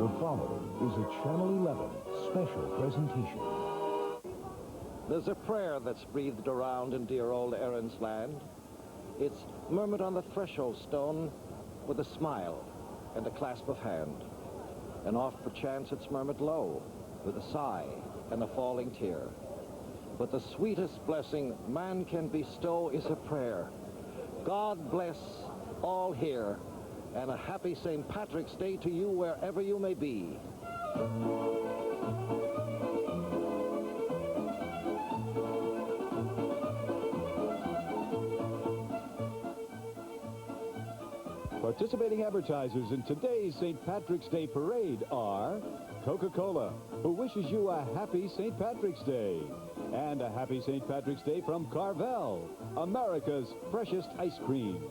The following is a Channel 11 special presentation. There's a prayer that's breathed around in dear old Erin's land. It's murmured on the threshold stone with a smile and a clasp of hand. And oft perchance it's murmured low with a sigh and a falling tear. But the sweetest blessing man can bestow is a prayer. God bless all here, and a happy St. Patrick's Day to you wherever you may be. Participating advertisers in today's St. Patrick's Day parade are Coca-Cola, who wishes you a happy St. Patrick's Day. And a happy St. Patrick's Day from Carvel, America's freshest ice cream.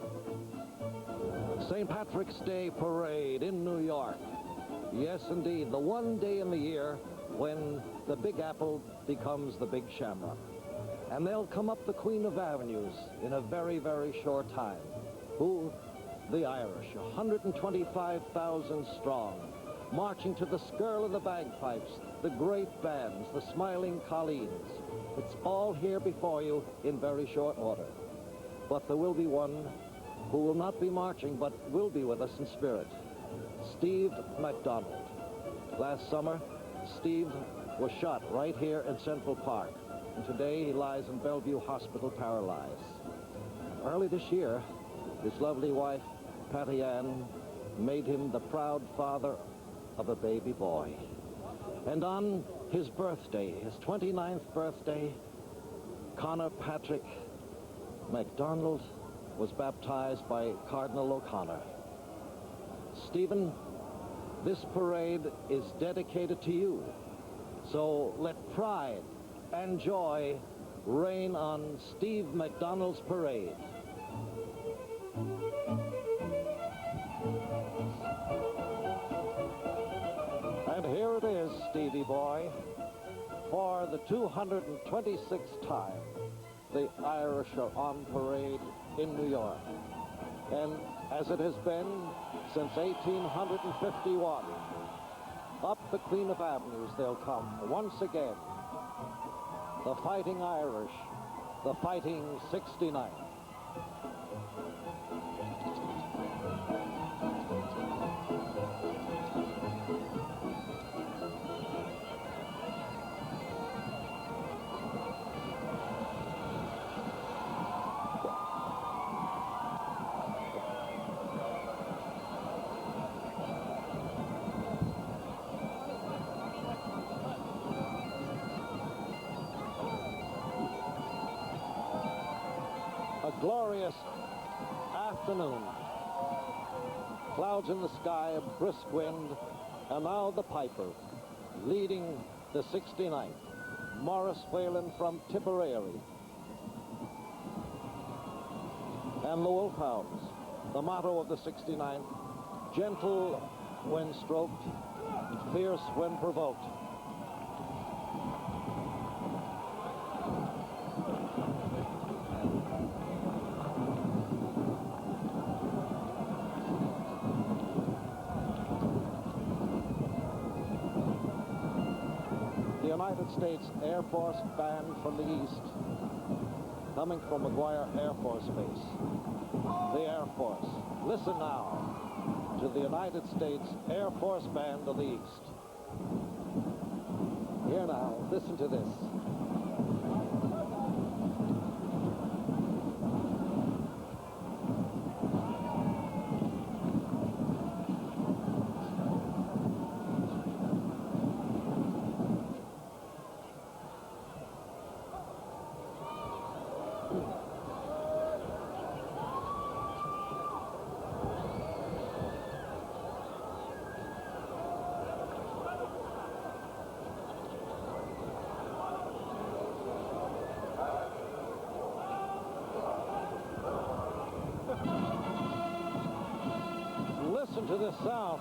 St. Patrick's Day parade in New York. Yes, indeed, the one day in the year when the Big Apple becomes the Big Shamrock. And they'll come up the Queen of Avenues in a very, very short time. Who? The Irish, 125,000 strong, marching to the skirl of the bagpipes, the great bands, the smiling colleens. It's all here before you in very short order. But there will be one who will not be marching, but will be with us in spirit. Steve McDonald. Last summer, Steve was shot right here in Central Park, and today he lies in Bellevue Hospital paralyzed. Early this year, his lovely wife, Patty Ann, made him the proud father of a baby boy. And on his birthday, his 29th birthday, Connor Patrick MacDonald was baptized by Cardinal O'Connor. Stephen, this parade is dedicated to you. So let pride and joy reign on Steve McDonald's parade. And here it is, Stevie boy, for the 226th time, the Irish are on parade in New York. And as it has been since 1851, up the Queen of Avenues they'll come once again. The Fighting Irish, the Fighting 69. Glorious afternoon. Clouds in the sky, a brisk wind, and now the Piper leading the 69th. Morris Phelan from Tipperary. And the Wolfhounds, the motto of the 69th, gentle when stroked, fierce when provoked. United States Air Force band from the east, coming from McGuire Air Force Base. The Air Force. Listen now to the United States Air Force Band of the East. Here now, listen to this. Listen to this sound.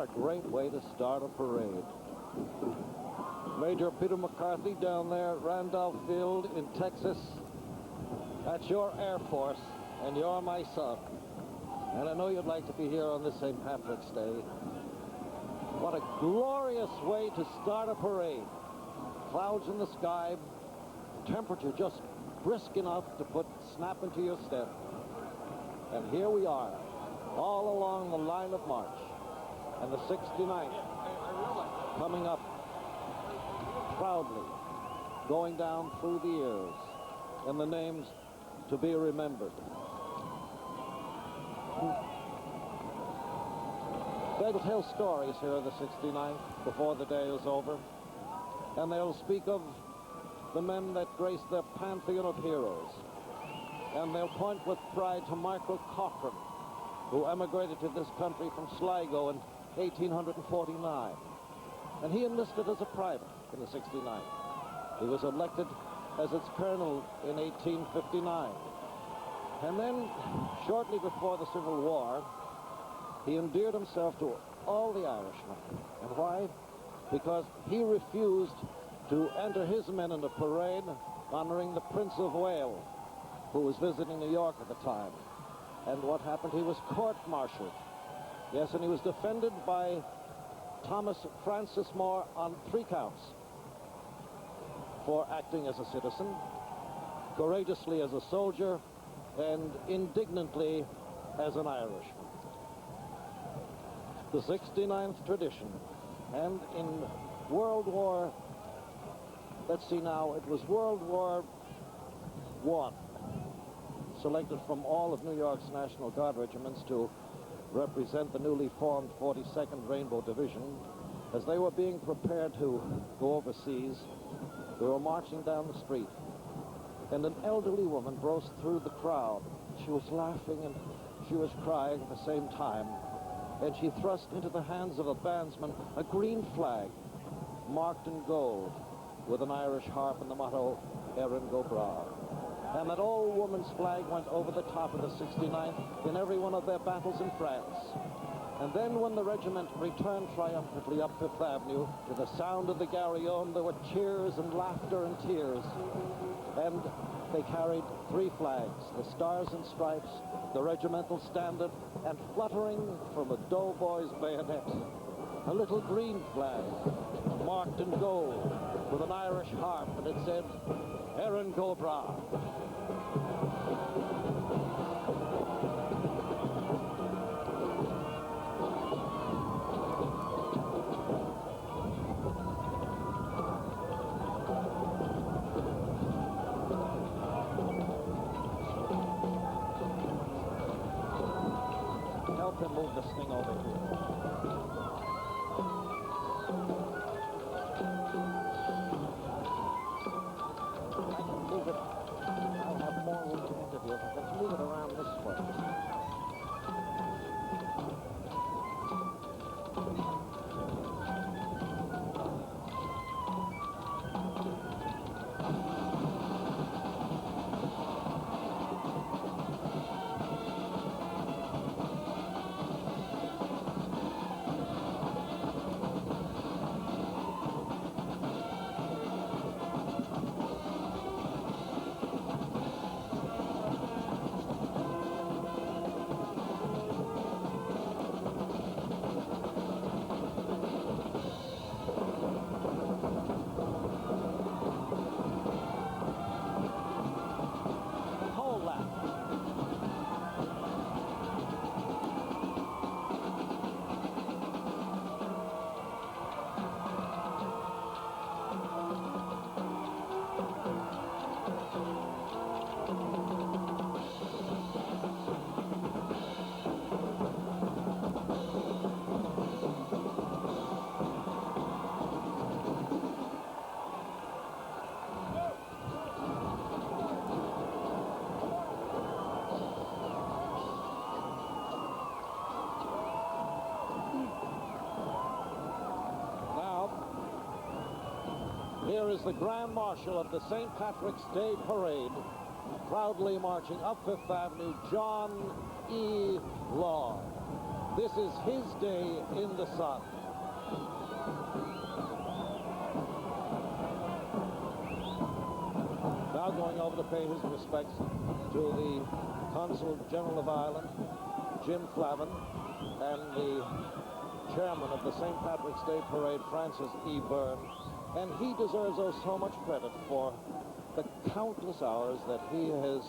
What a great way to start a parade. Major Peter McCarthy down there at Randolph Field in Texas. That's your Air Force, and you're my son. And I know you'd like to be here on this St. Patrick's Day. What a glorious way to start a parade. Clouds in the sky, temperature just brisk enough to put snap into your step. And here we are, all along the line of march. And the 69th coming up proudly, going down through the years, and the names to be remembered. They'll tell stories here of the 69th before the day is over, and they'll speak of the men that graced their pantheon of heroes, and they'll point with pride to Michael Cochran, who emigrated to this country from Sligo in 1849, and he enlisted as a private in the 69th. He was elected as its colonel in 1859. And then, shortly before the Civil War, he endeared himself to all the Irishmen. And why? Because he refused to enter his men in a parade honoring the Prince of Wales, who was visiting New York at the time. And what happened? He was court-martialed. Yes, and he was defended by Thomas Francis Moore on 3 counts for acting as a citizen, courageously as a soldier, and indignantly as an Irishman. The 69th tradition. And in World War, let's see now, it was World War I, selected from all of New York's National Guard regiments to represent the newly formed 42nd Rainbow Division. As they were being prepared to go overseas, they were marching down the street, and an elderly woman burst through the crowd. She was laughing and she was crying at the same time, and she thrust into the hands of a bandsman a green flag marked in gold with an Irish harp and the motto, Erin go Bragh. And that old woman's flag went over the top of the 69th in every one of their battles in France. And then when the regiment returned triumphantly up Fifth Avenue to the sound of the Garryon, there were cheers and laughter and tears. And they carried 3 flags, the Stars and Stripes, the regimental standard, and fluttering from a doughboy's bayonet, a little green flag marked in gold with an Irish harp, and it said, Erin go Bragh. Help him move this thing over here. Move it. I'll have more room to interview. Let's move it around this way. Here is the Grand Marshal of the St. Patrick's Day Parade, proudly marching up Fifth Avenue, John E. Law. This is his day in the sun. Now going over to pay his respects to the Consul General of Ireland, Jim Flavin, and the chairman of the St. Patrick's Day Parade, Francis E. Byrne. And he deserves so much credit for the countless hours that he has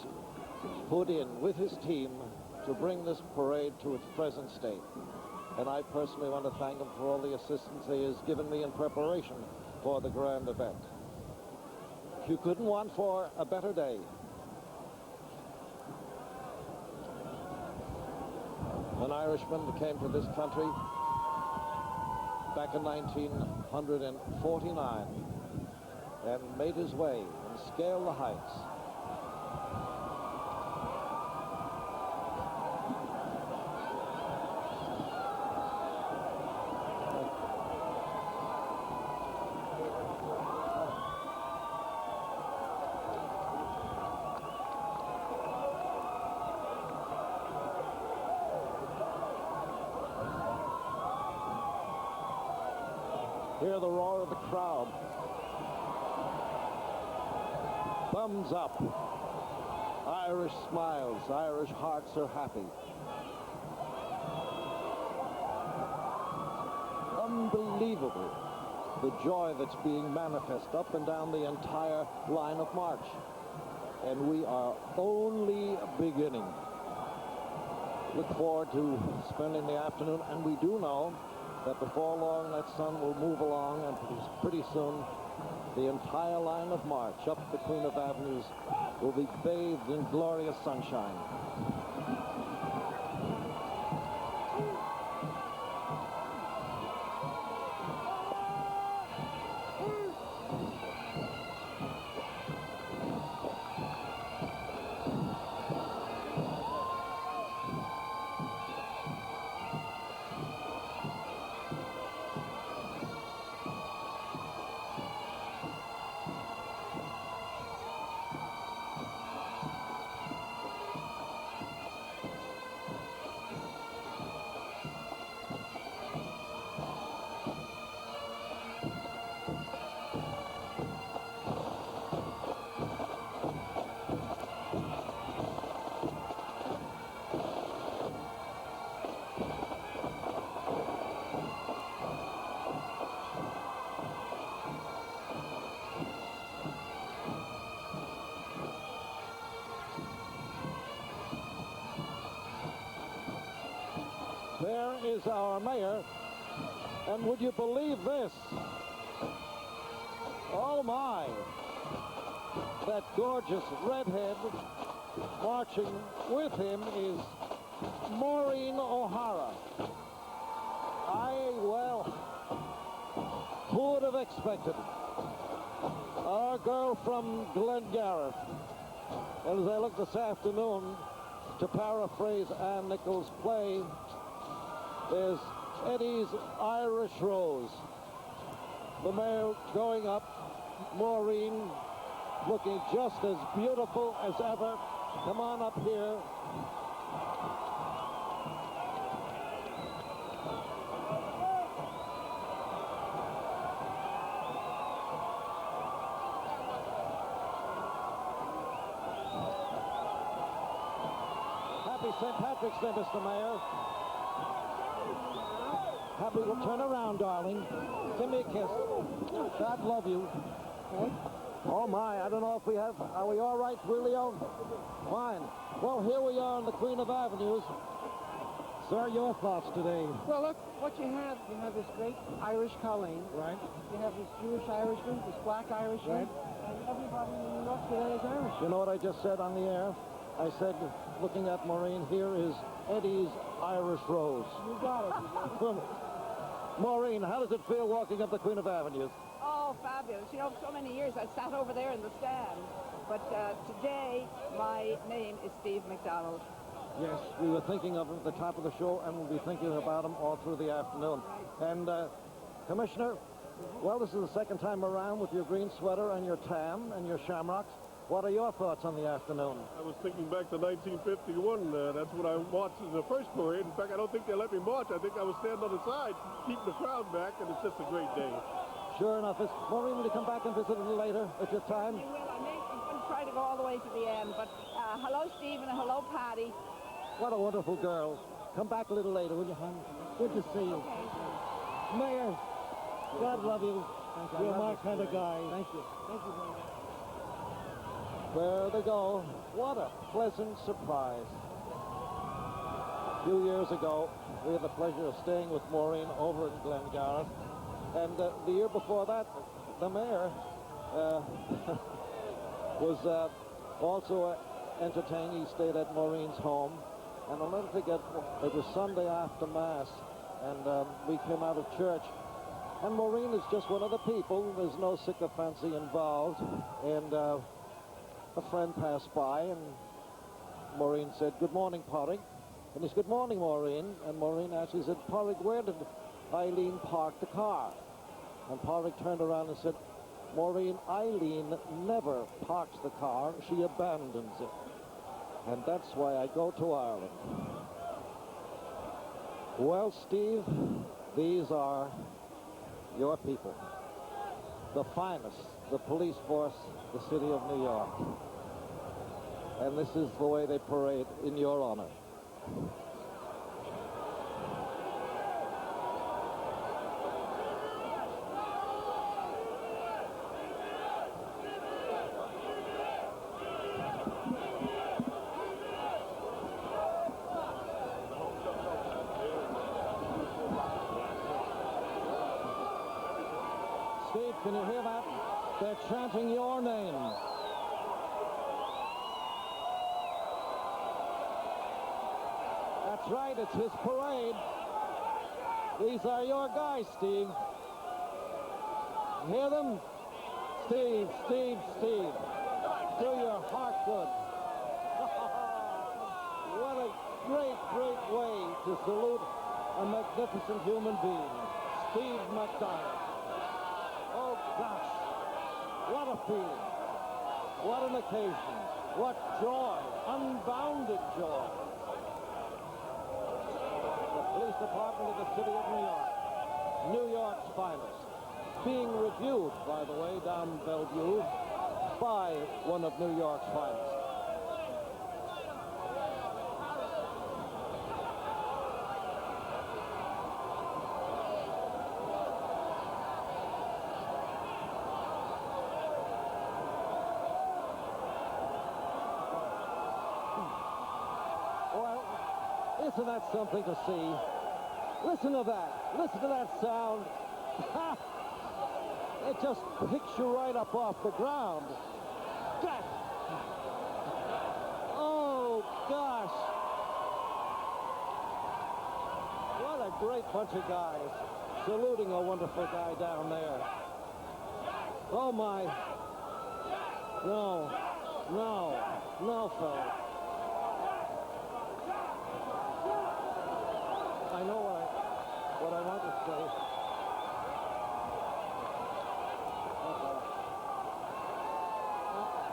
put in with his team to bring this parade to its present state. And I personally want to thank him for all the assistance he has given me in preparation for the grand event. You couldn't want for a better day. An Irishman came to this country back in 1949 and made his way and scaled the heights. Hear the roar of the crowd. Thumbs up. Irish smiles. Irish hearts are happy. Unbelievable, the joy that's being manifest up and down the entire line of march. And we are only beginning. Look forward to spending the afternoon, and we do know that before long that sun will move along, and pretty soon the entire line of march up the Queen of Avenues will be bathed in glorious sunshine. There is our mayor, and would you believe this? Oh my, that gorgeous redhead marching with him is Maureen O'Hara. Well, who would have expected it? Our girl from Glengarriff. And as I look this afternoon, to paraphrase Ann Nichols' play, there's Eddie's Irish Rose. The mayor going up, Maureen looking just as beautiful as ever. Come on up here. Happy St. Patrick's Day, Mr. Mayor. Happy, we'll turn around, darling. Give me a kiss. God love you. Oh my, I don't know if we have, are we all right, Willio? Fine. Well, here we are on the Queen of Avenues. Sir, your thoughts today? Well, look, what you have this great Irish colleen. Right. You have this Jewish Irishman, this black Irishman, Right. and everybody in New York today is Irish. You know what I just said on the air? I said, looking at Maureen, here is Eddie's Irish Rose. You got it. Maureen, how does it feel walking up the Queen of Avenues? Oh, fabulous. You know, so many years I sat over there in the stand. But today, my name is Steve McDonald. Yes, we were thinking of him at the top of the show, and we'll be thinking about him all through the afternoon. And, Commissioner, well, this is the second time around with your green sweater and your tam and your shamrocks. What are your thoughts on the afternoon? I was thinking back to 1951. That's when I marched in the first parade. In fact, I don't think they let me march. I think I was standing on the side, keeping the crowd back, and it's just a great day. Sure enough. Maureen, will you come back and visit a little later at your time? I will. I'm going to try to go all the way to the end. But hello, Stephen, and hello, Patty. What a wonderful girl. Come back a little later, will you, hon? Good to see you. Okay. Mayor, God love you. You're my kind of guy. Thank you. Thank you very much. There they go. What a pleasant surprise. A few years ago, we had the pleasure of staying with Maureen over in Glengarry. And the year before that, the mayor was also entertained. He stayed at Maureen's home. And I'll never forget, it was Sunday after Mass, and we came out of church. And Maureen is just one of the people. There's no sycophancy involved. And a friend passed by, and Maureen said, "Good morning, Porrig." And he said, "Good morning, Maureen." And Maureen actually said, "Porrig, where did Eileen park the car?" And Porrig turned around and said, "Maureen, Eileen never parks the car. She abandons it. And that's why I go to Ireland." Well, Steve, these are your people. The finest, the police force, the city of New York. And this is the way they parade in your honor. Steve, can you hear that? They're chanting your name. That's right, it's his parade. These are your guys, Steve. Hear them? Steve, Steve, Steve. Do your heart good. What a great, great way to salute a magnificent human being, Steve McDonald. Oh, gosh, what a feeling. What an occasion. What joy, unbounded joy. The police department of the city of New York, New York's finest, being reviewed, by the way, down Bellevue, by one of New York's finest. Well, isn't that something to see? Listen to that. Listen to that sound. It just picks you right up off the ground. God. Oh, gosh. What a great bunch of guys saluting a wonderful guy down there. Oh, my. No. No. No, fellas. I know what I want to say.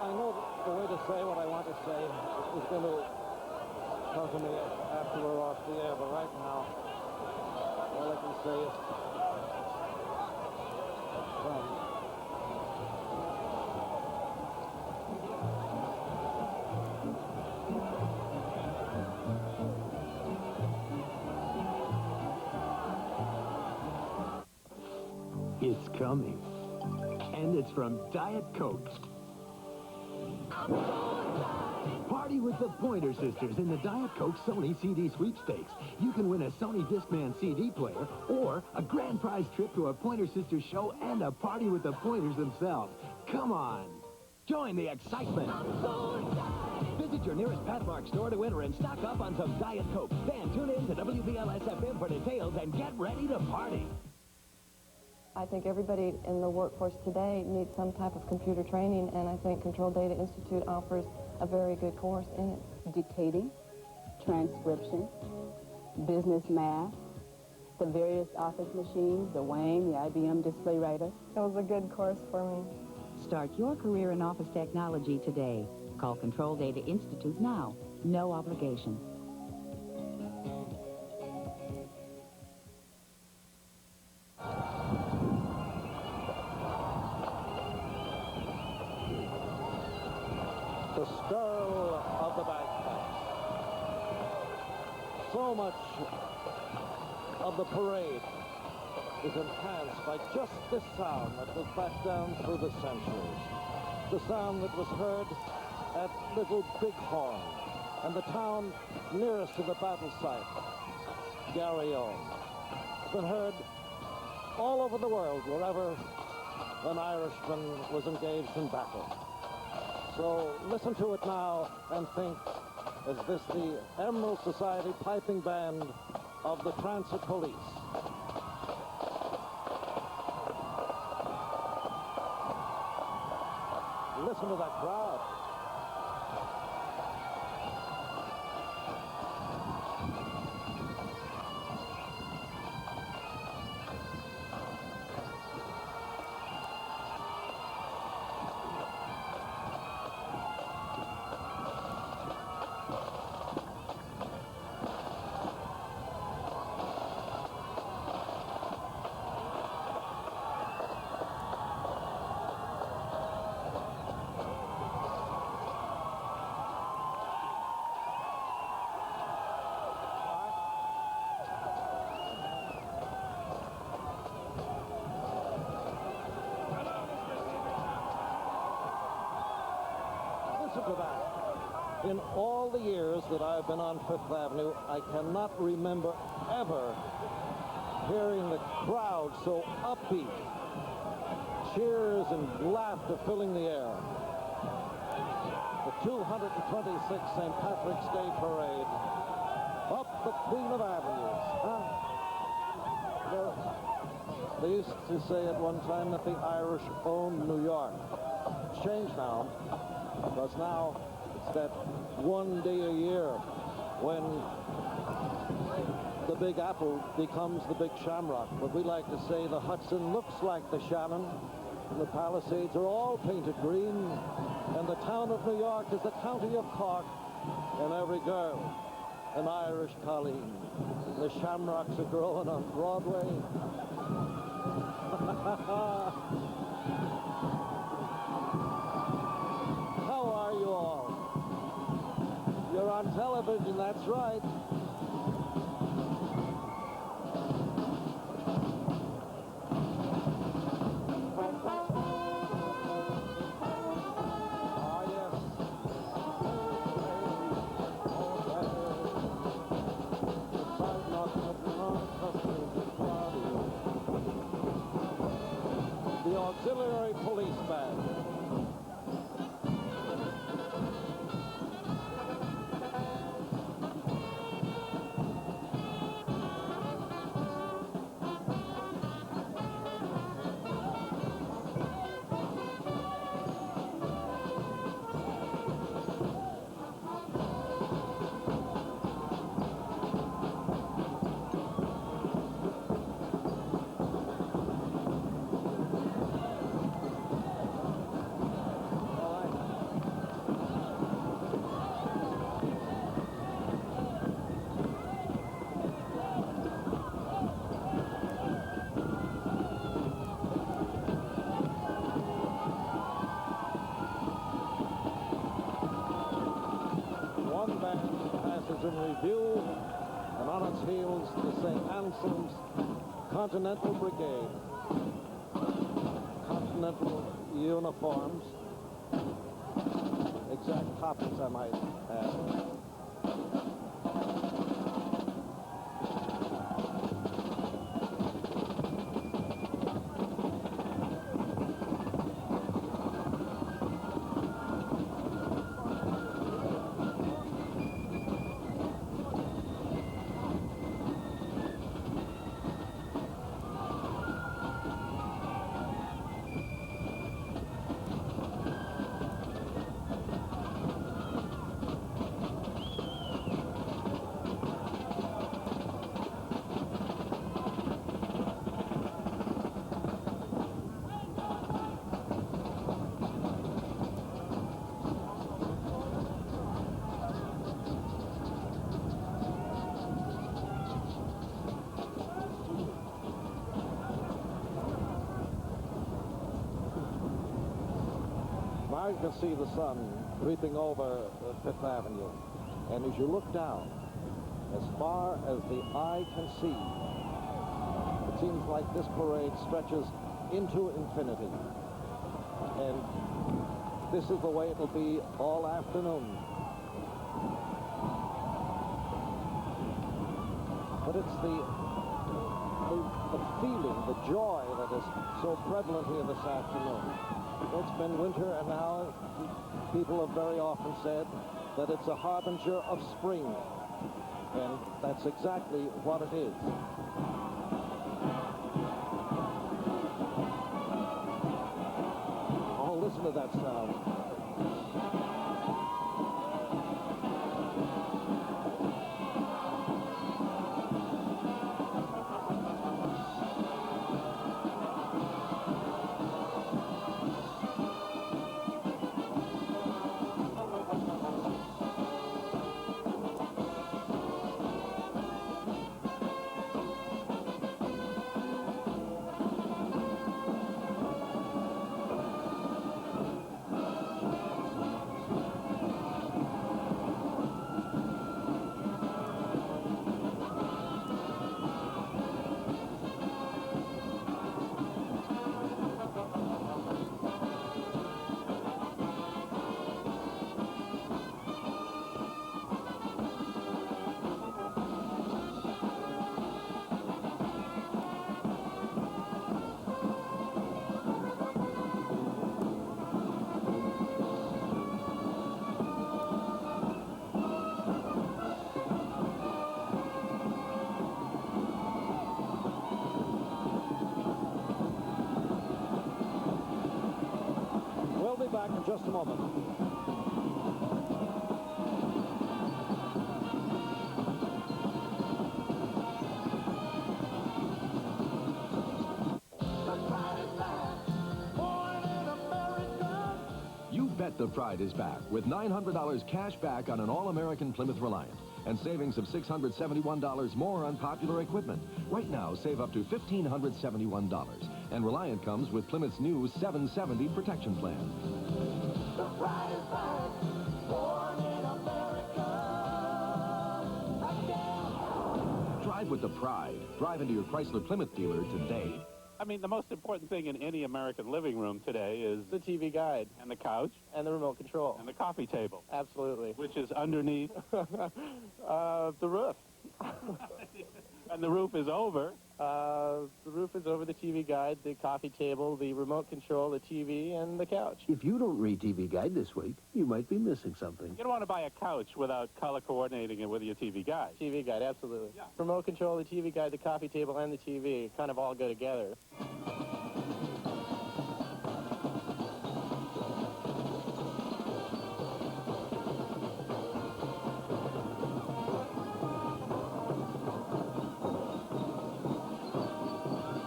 I know the way to say what I want to say is going to come to me after we're off the air, but right now, all I can say is, It's coming. And it's from Diet Coke. Party with the Pointer Sisters in the Diet Coke Sony CD sweepstakes. You can win a Sony Discman CD player or a grand prize trip to a Pointer Sisters show and a party with the Pointers themselves. Come on. Join the excitement. Visit your nearest Pathmark store to enter and stock up on some Diet Coke. Then tune in to WPLS-FM for details and get ready to party. I think everybody in the workforce today needs some type of computer training, and I think Control Data Institute offers a very good course in it. Dictating, transcription, business math, the various office machines, the Wang, the IBM display writer. It was a good course for me. Start your career in office technology today. Call Control Data Institute now. No obligation. The skirl of the bagpipes. So much of the parade is enhanced by just this sound that was passed down through the centuries. The sound that was heard at Little Bighorn and the town nearest to the battle site, Garryon. It's been heard all over the world wherever an Irishman was engaged in battle. So listen to it now and think, is this the Emerald Society piping band of the Transit Police? Listen to that crowd. Listen to that. In all the years that I've been on Fifth Avenue, I cannot remember ever hearing the crowd so upbeat. Cheers and laughter filling the air. The 226th St. Patrick's Day Parade up the Queen of Avenues. Huh? They used to say at one time that the Irish owned New York. It's changed now, because now it's that one day a year when the Big Apple becomes the Big Shamrock. But we like to say the Hudson looks like the Shannon, and the Palisades are all painted green, and the town of New York is the county of Cork, and every girl an Irish colleen. The shamrocks are growing on Broadway. How are you all? You're on television, that's right. The auxiliary police band. In review, and on its heels the St. Anselm's Continental Brigade. Continental uniforms, exact copies I might add. Now you can see the sun creeping over Fifth Avenue. And as you look down, as far as the eye can see, it seems like this parade stretches into infinity. And this is the way it'll be all afternoon. But it's the feeling, the joy that is so prevalent here this afternoon. It's been winter, and now people have very often said that it's a harbinger of spring. And that's exactly what it is. Oh, listen to that sound. Back in just a moment. You bet the Pride is back with $900 cash back on an all-American Plymouth Reliant and savings of $671 more on popular equipment. Right now, save up to $1,571. And Reliant comes with Plymouth's new 770 protection plan. The Pride is back, born in America. Again. Drive with the Pride. Drive into your Chrysler Plymouth dealer today. I mean, the most important thing in any American living room today is the TV guide and the couch and the remote control and the coffee table. Absolutely. Which is underneath the roof. And the roof is over. The roof is over the TV guide, the coffee table, the remote control, the TV, and the couch. If you don't read TV Guide this week, you might be missing something. You don't want to buy a couch without color coordinating it with your TV guide. TV guide, absolutely. Yeah. Remote control, the TV guide, the coffee table, and the TV kind of all go together.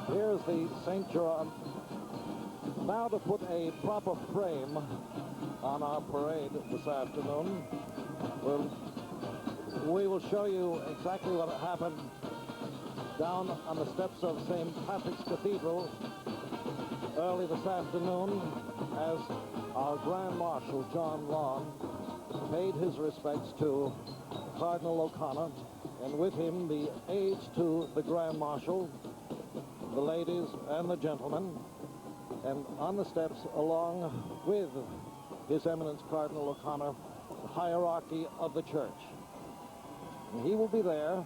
Here's the St. John. Now to put a proper frame on our parade this afternoon, we will show you exactly what happened down on the steps of St. Patrick's Cathedral early this afternoon as our Grand Marshal, John Long, paid his respects to Cardinal O'Connor, and with him the aides to the Grand Marshal, the ladies and the gentlemen, and on the steps along with His Eminence Cardinal O'Connor, the hierarchy of the church. And he will be there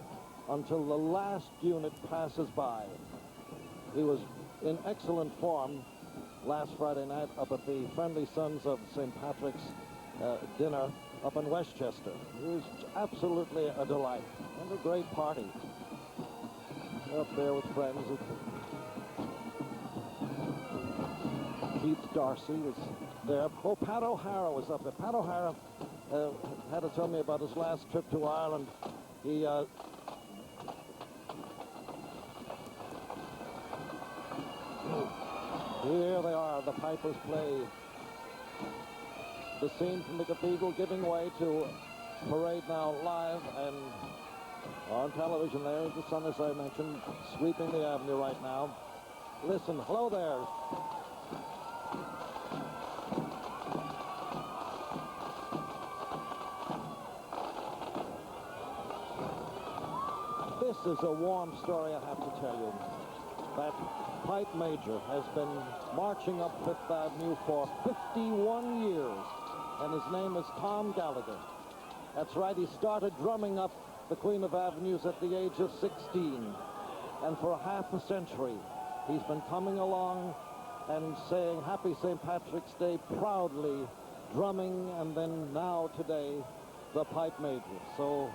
until the last unit passes by. He was in excellent form last Friday night up at the Friendly Sons of St. Patrick's dinner up in Westchester. It was absolutely a delight and a great party. Up there with friends. Keith Darcy was there. Oh, Pat O'Hara was up there. Pat O'Hara had to tell me about his last trip to Ireland. He here they are, the pipers play. The scene from the cathedral giving way to parade now live and on television. There's the sun, as I mentioned, sweeping the avenue right now. Listen, hello there. this is a warm story, I have to tell you. That pipe major has been marching up Fifth Avenue for 51 years, and his name is Tom Gallagher. That's right, he started drumming up the Queen of Avenues at the age of 16. And for half a century, he's been coming along and saying Happy St. Patrick's Day proudly, drumming, and then now today, the pipe major. So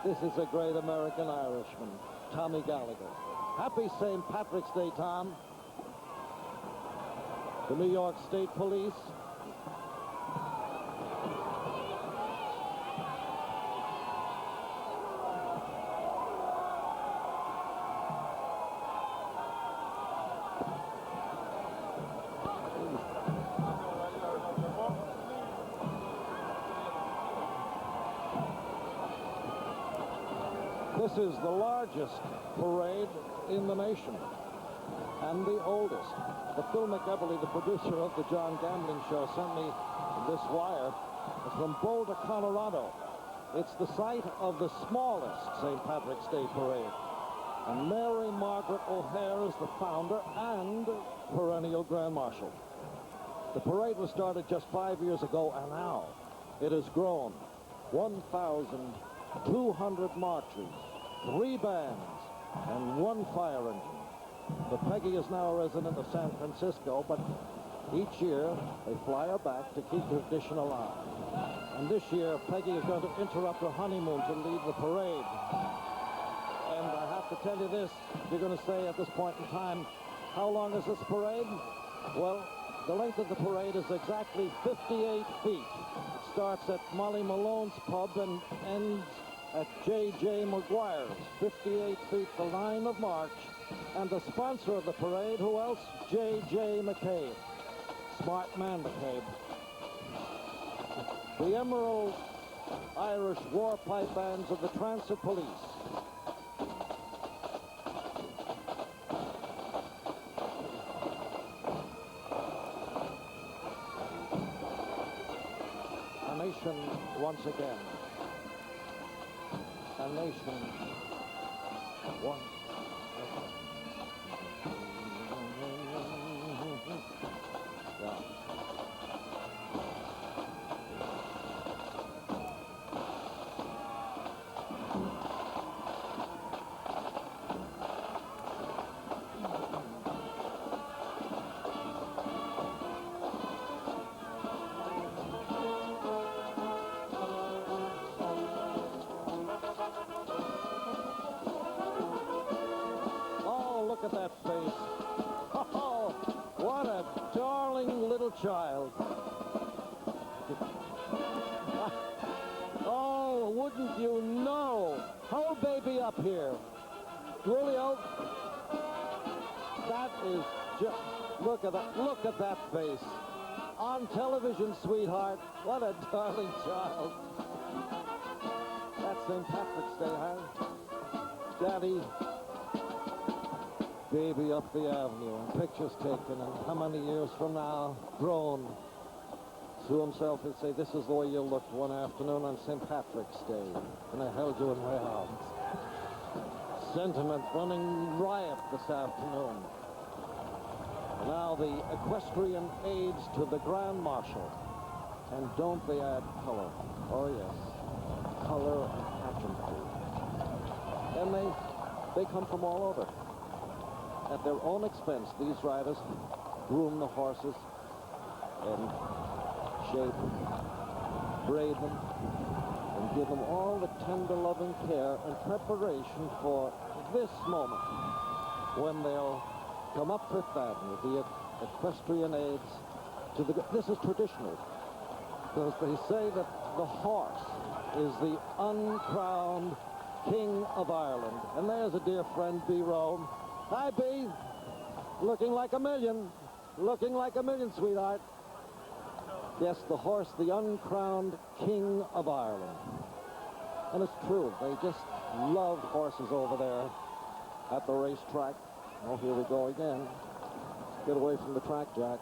this is a great American Irishman, Tommy Gallagher. Happy St. Patrick's Day, Tom. The New York State Police. This is the largest parade in the nation, and the oldest. The Phil McEverly, the producer of the John Gambling Show, sent me this wire. It's from Boulder, Colorado. It's the site of the smallest St. Patrick's Day parade. And Mary Margaret O'Hare is the founder and perennial Grand Marshal. The parade was started just 5 years ago, and now it has grown. 1,200 marchers, 3 bands, and 1 fire engine. But Peggy is now a resident of San Francisco, but each year they fly her back to keep the tradition alive. And this year, Peggy is going to interrupt her honeymoon to lead the parade. And I have to tell you this, you're going to say at this point in time, how long is this parade? Well, the length of the parade is exactly 58 feet. It starts at Molly Malone's pub and ends at J.J. McGuire's. 58 feet, the line of march. And the sponsor of the parade, who else? J.J. McCabe. Smart man, McCabe. The Emerald Irish War Pipe Bands of the Transit Police. A nation once again. A nation once again. Yeah. Look at that face. Oh, what a darling little child. Oh, wouldn't you know? Hold baby up here. Julio, that is just, look at that face. On television, sweetheart. What a darling child. That's St. Patrick's Day, huh? Daddy. Baby up the avenue, and pictures taken, and how many years from now, grown to himself, he'd say, this is the way you looked one afternoon on St. Patrick's Day, and I held you in my arms. Sentiment running riot this afternoon. Now the equestrian aids to the Grand Marshal, and don't they add color? Oh yes, color and pageantry. And they come from all over. At their own expense, these riders groom the horses and shape them, braid them, and give them all the tender, loving care and preparation for this moment when they'll come up Fifth Avenue, the equestrian aids to the... This is traditional, because they say that the horse is the uncrowned King of Ireland. And there's a dear friend, B. Rome. Hi, B. Looking like a million. Looking like a million, sweetheart. Yes, the horse, the uncrowned King of Ireland. And it's true. They just love horses over there at the racetrack. Oh, here we go again. Get away from the track, Jack.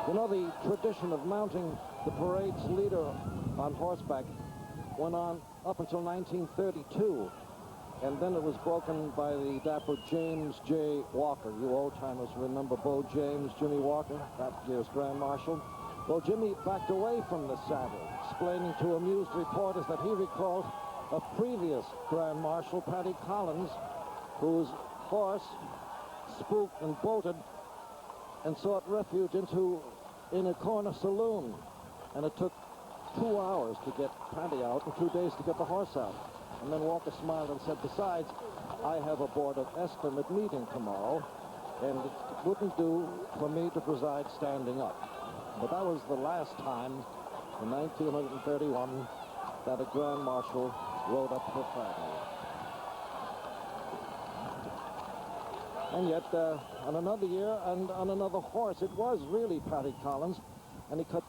You know, the tradition of mounting the parade's leader on horseback went on up until 1932. And then it was broken by the dapper James J. Walker. You old-timers remember Bo James, Jimmy Walker, that year's Grand Marshal? Well, Jimmy backed away from the saddle, explaining to amused reporters that he recalled a previous Grand Marshal, Paddy Collins, whose horse spooked and bolted and sought refuge in a corner saloon. And it took 2 hours to get Paddy out and 2 days to get the horse out. And then Walker smiled and said, besides, I have a Board of Estimate meeting tomorrow, and it wouldn't do for me to preside standing up. But that was the last time in 1931 that a Grand Marshal rode up for Friday. And yet, on another year and on another horse, it was really Paddy Collins, and he cut.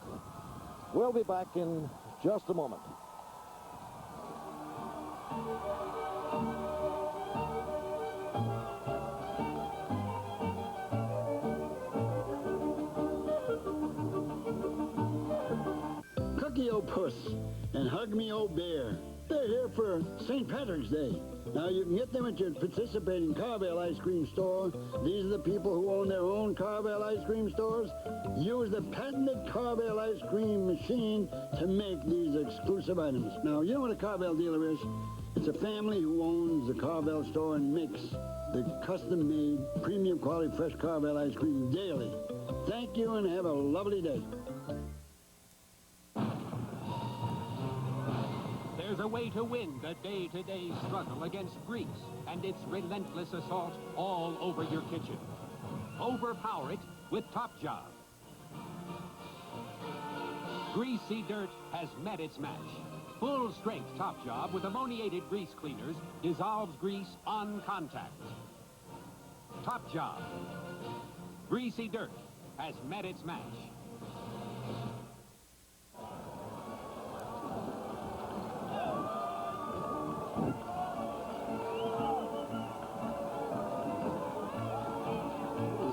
We'll be back in just a moment. Cookie-O Puss and Hug-Me-O Bear. They're here for St. Patrick's Day. Now, you can get them at your participating Carvel ice cream store. These are the people who own their own Carvel ice cream stores. Use the patented Carvel ice cream machine to make these exclusive items. Now, you know what a Carvel dealer is? It's a family who owns the Carvel store and makes the custom-made, premium quality fresh Carvel ice cream daily. Thank you and have a lovely day. There's a way to win the day-to-day struggle against grease and its relentless assault all over your kitchen. Overpower it with Top Job. Greasy dirt has met its match. Full-strength Top Job with ammoniated grease cleaners dissolves grease on contact. Top Job. Greasy dirt has met its match.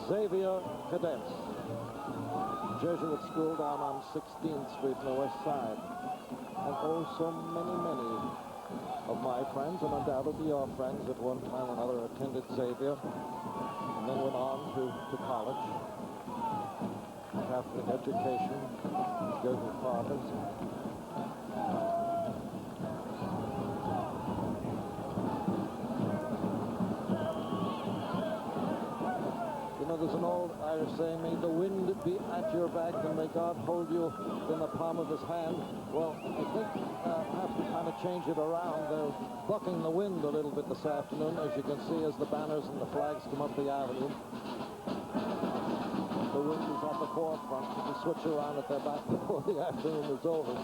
Xavier Cadets, Jesuit school down on 16th Street on the west side. And oh, so many, many of my friends, and undoubtedly your friends at one time or another, attended Xavier and then went on to college. Catholic education, Jesuit fathers. There's an old Irish saying, may the wind be at your back and may God hold you in the palm of his hand. Well, I think perhaps we kind of change it around. They're bucking the wind a little bit this afternoon, as you can see, as the banners and the flags come up the avenue. The wind is at the forefront. You can switch around at their back before the afternoon is over.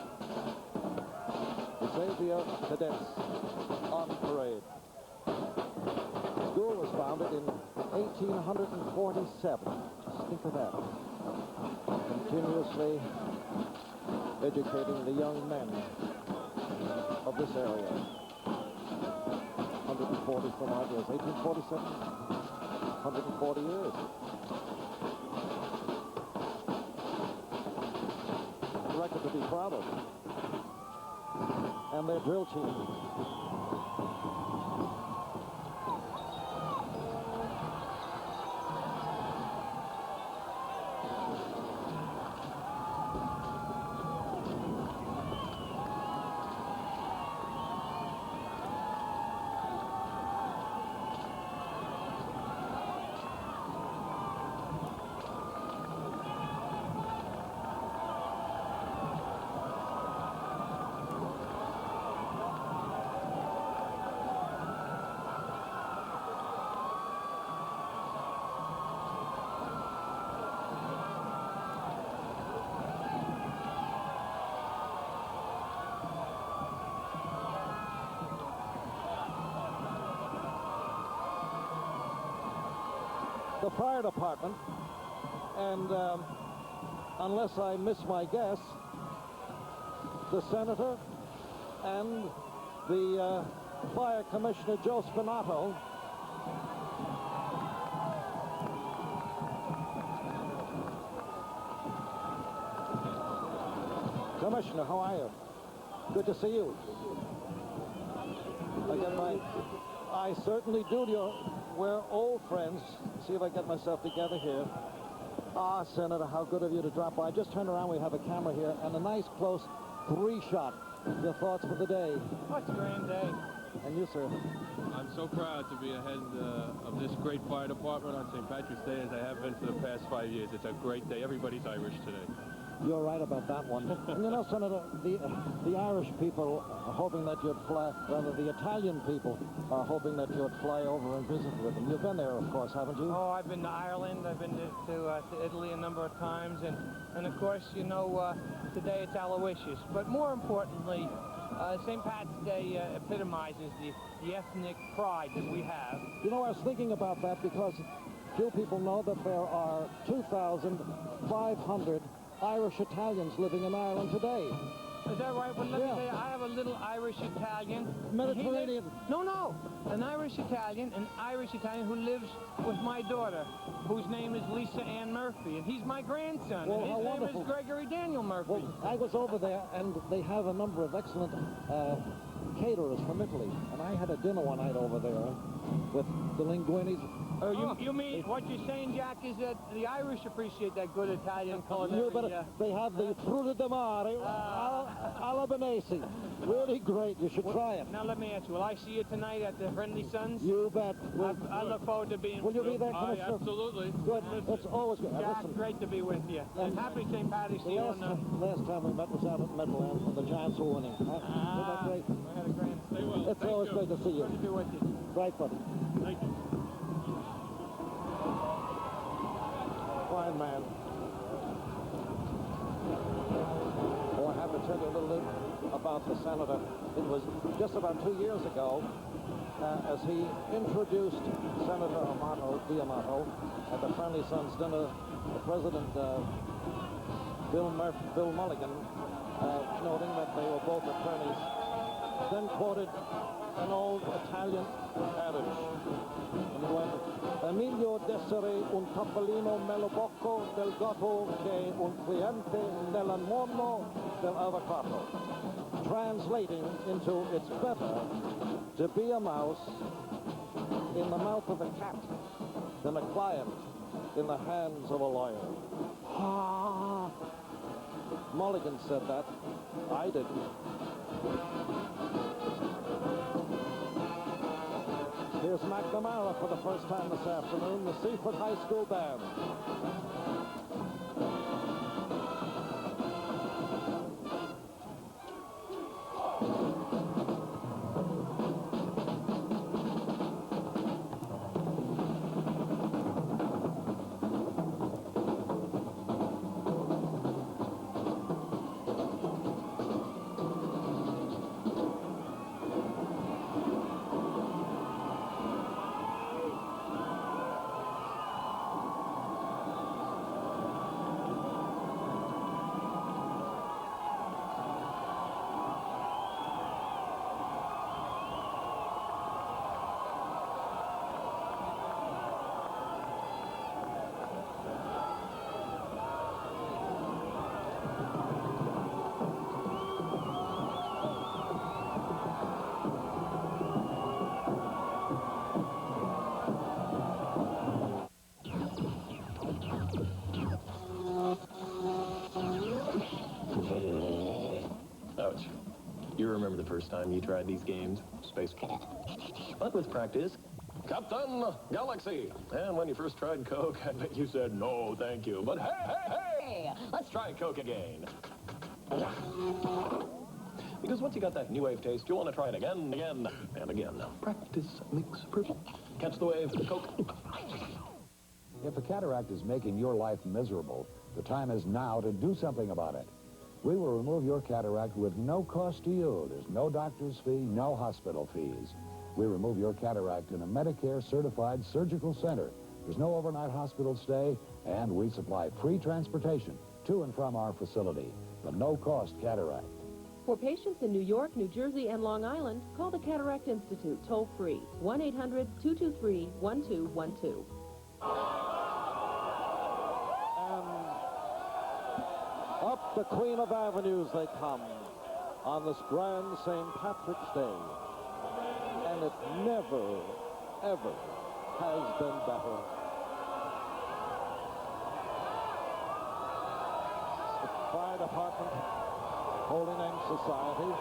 The Xavier Cadets on parade. The school was founded in 1847. Just think of that. Continuously educating the young men of this area. 140 some odd years. 1847. 140 years. A record to be proud of. And their drill team. The fire department, and unless I miss my guess, the senator and the fire commissioner, Joe Spinato, Commissioner, how are you? Good to see you. I certainly do. We're old friends. See if I get myself together here. Ah, Senator, how good of you to drop by. Just turn around. We have a camera here and a nice close 3-shot. Your thoughts for the day? Oh, it's a grand day. And you, sir? I'm so proud to be ahead of this great fire department on St. Patrick's Day as I have been for the past 5 years. It's a great day. Everybody's Irish today. You're right about that one. And you know, Senator, the Irish people are hoping that you'd fly, rather the Italian people are hoping that you'd fly over and visit with them. You've been there, of course, haven't you? Oh, I've been to Ireland. I've been to Italy a number of times. And of course, you know, today it's Aloysius. But more importantly, St. Pat's Day epitomizes the ethnic pride that we have. You know, I was thinking about that because few people know that there are 2,500 Irish Italians living in Ireland today. Is that right? Well, let me tell you, I have a little Irish Italian. Mediterranean. No. An Irish Italian who lives with my daughter, whose name is Lisa Ann Murphy, and he's my grandson. Well, and his name is Gregory Daniel Murphy. Well, I was over there, and they have a number of excellent caterers from Italy, and I had a dinner one night over there with the linguinis. You mean what you're saying, Jack, is that the Irish appreciate that good Italian culinary? They have the fruta di mare Albanese. Really great. You should try it. Now let me ask you, will I see you tonight at the Friendly Sons? You bet. I look forward to being with you. Will you be there, Commissioner? Absolutely. Good. It's always good. Jack, great to be with you. And happy St. Patty's Day. Last time we met was out at Meadowlands when the Giants were winning. Wasn't that great? I had a grand stay. Well, it's always great to see you. Good to be with you. Right, buddy. Thank you. Fine man. Oh, I have to tell you a little bit about the senator. It was just about 2 years ago, as he introduced Senator D'Amato at the Friendly Sons dinner, the President Bill Mulligan, noting that they were both attorneys, then quoted an old Italian adage. And he went, è meglio d'essere un tappalino melobocco del gatto che un cliente nell'anno dell'avvocato. Translating into, it's better to be a mouse in the mouth of a cat than a client in the hands of a lawyer. Mulligan said that. I didn't. Here's McNamara for the first time this afternoon, the Seaford High School Band. Ouch. You remember the first time you tried these games? Space. But with practice, Captain Galaxy. And when you first tried Coke, I bet you said, no, thank you. But hey, let's try Coke again. Because once you got that new wave taste, you want to try it again, and again. Practice makes perfect. Catch the wave, Coke. If a cataract is making your life miserable, the time is now to do something about it. We will remove your cataract with no cost to you. There's no doctor's fee, no hospital fees. We remove your cataract in a Medicare-certified surgical center. There's no overnight hospital stay, and we supply free transportation to and from our facility. The no-cost cataract. For patients in New York, New Jersey, and Long Island, call the Cataract Institute toll-free, 1-800-223-1212. Up the Queen of Avenues they come. on this grand St. Patrick's Day. And it never, ever has been better. The fire department, Holy Name Society,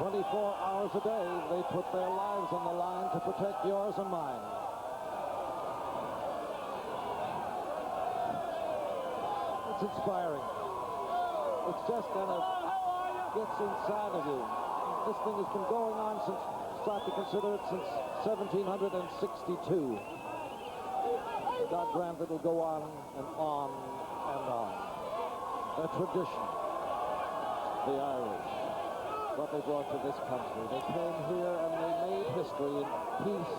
24 hours a day, they put their lives on the line to protect yours and mine. It's inspiring. It's just kind of gets inside of you. This thing has been going on since, start to consider it, since 1762. God grant it'll go on and on and on. A tradition. The Irish, what they brought to this country. They came here and they made history in peace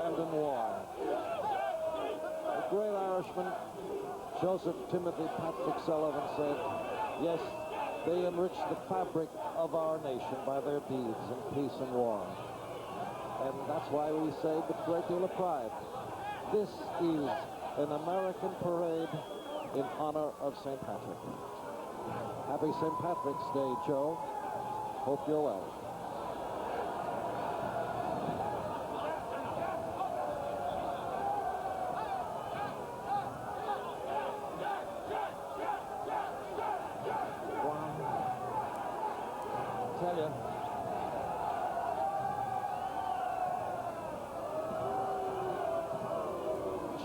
and in war. The great Irishman, Joseph Timothy Patrick Sullivan, said, yes, they enriched the fabric of our nation by their deeds in peace and war. And that's why we say with a great deal of pride, this is an American parade in honor of St. Patrick. Happy St. Patrick's Day, Joe. Hope you're well. Tell you.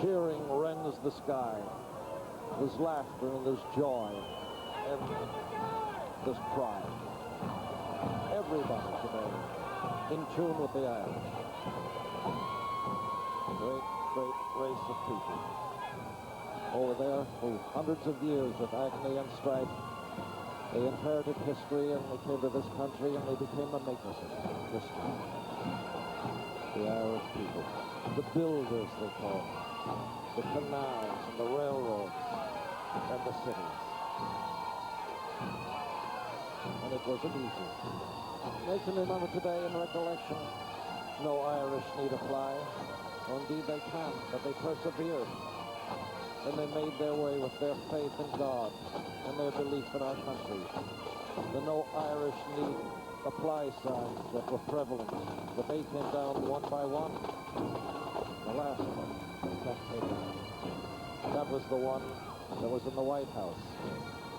Cheering rends the sky. There's laughter and there's joy and there's pride. Everybody today in tune with the Irish. Great, great race of people. Over there, for hundreds of years of agony and strife, they inherited history and they came to this country and they became the makers of history. The Irish people. The builders, they call them. The canals and the railroads and the cities. And it wasn't easy. They can remember today in recollection, no Irish need apply. Well, indeed they can, but they persevered. And they made their way with their faith in God and their belief in our country. The no Irish need apply signs that were prevalent, but they came down one by one. The last one, they can't take it. That was the one that was in the White House.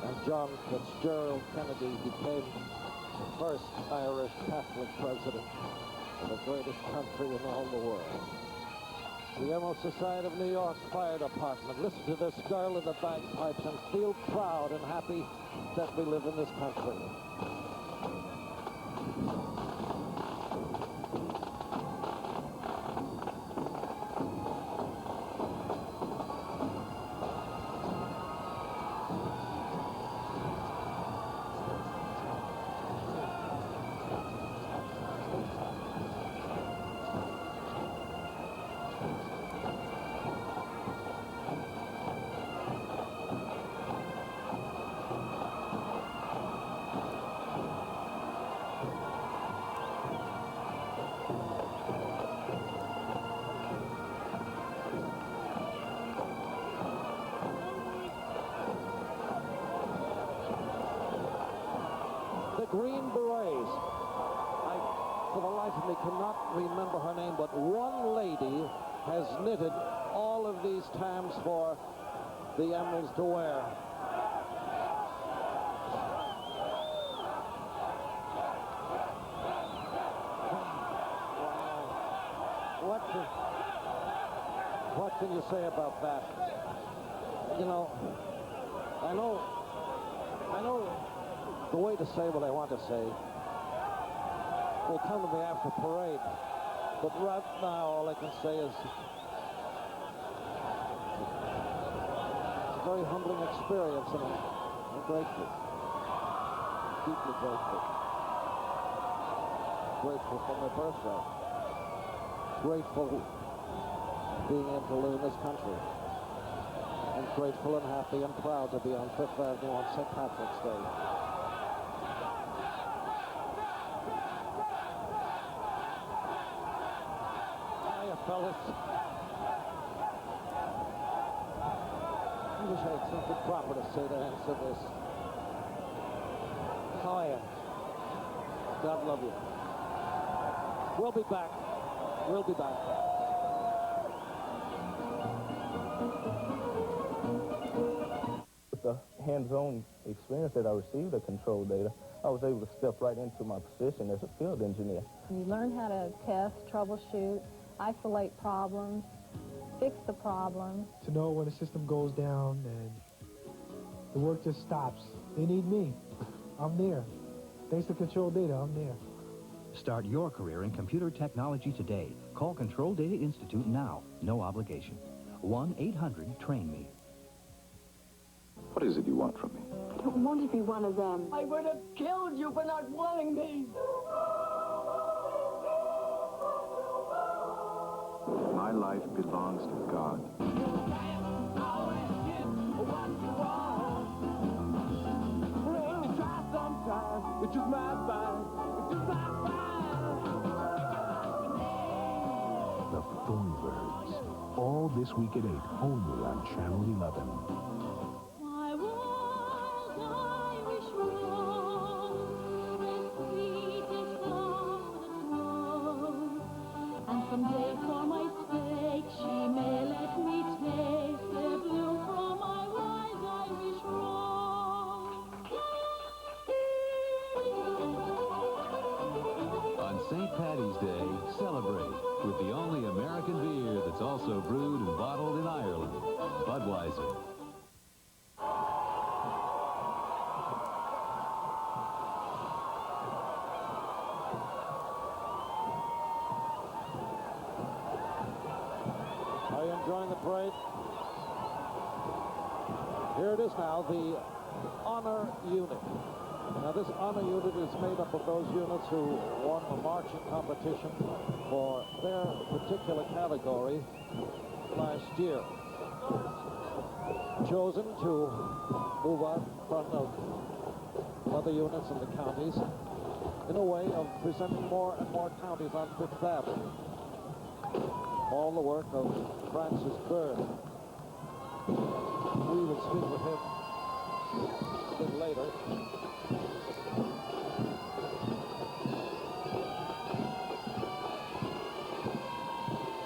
And John Fitzgerald Kennedy became the first Irish Catholic president of the greatest country in all the world. The Emerald Society of New York's fire department. Listen to this girl in the bagpipes and feel proud and happy that we live in this country. Green Berets. I, for the life of me, cannot remember her name, but one lady has knitted all of these tams for the Emeralds to wear. Wow. What can you say about that? You know, I know the way to say what I want to say will come to me after parade. But right now, all I can say is it's a very humbling experience, and I'm grateful. Deeply grateful. Grateful for my birthright. Grateful being able to live in this country. And grateful and happy and proud to be on Fifth Avenue on St. Patrick's Day. Fellas, I wish I had something proper to say to answer this. God love you. We'll be back. We'll be back. With the hands-on experience that I received at control data, I was able to step right into my position as a field engineer. You learn how to test, troubleshoot, isolate problems, fix the problems. To know when a system goes down and the work just stops. They need me. I'm there. Thanks to Control Data, I'm there. Start your career in computer technology today. Call Control Data Institute now. No obligation. 1-800-TRAIN-ME. What is it you want from me? I don't want to be one of them. I would have killed you for not wanting me. My life belongs to God. It's just my fine. It's just my fine. The Thornbirds. All this week at 8, only on Channel 11. Someday for my sake, she may let me taste the bloom from my wise Irish rose. On St. Paddy's Day, celebrate with the only American beer that's also brewed and bottled in Ireland, Budweiser. Are you enjoying the parade? Here it is now, the honor unit. Now, this honor unit is made up of those units who won the marching competition for their particular category last year. Chosen to move out in front of other units in the counties in a way of presenting more and more counties on Fifth Avenue. All the work of Francis Byrd. We will speak with him a bit later.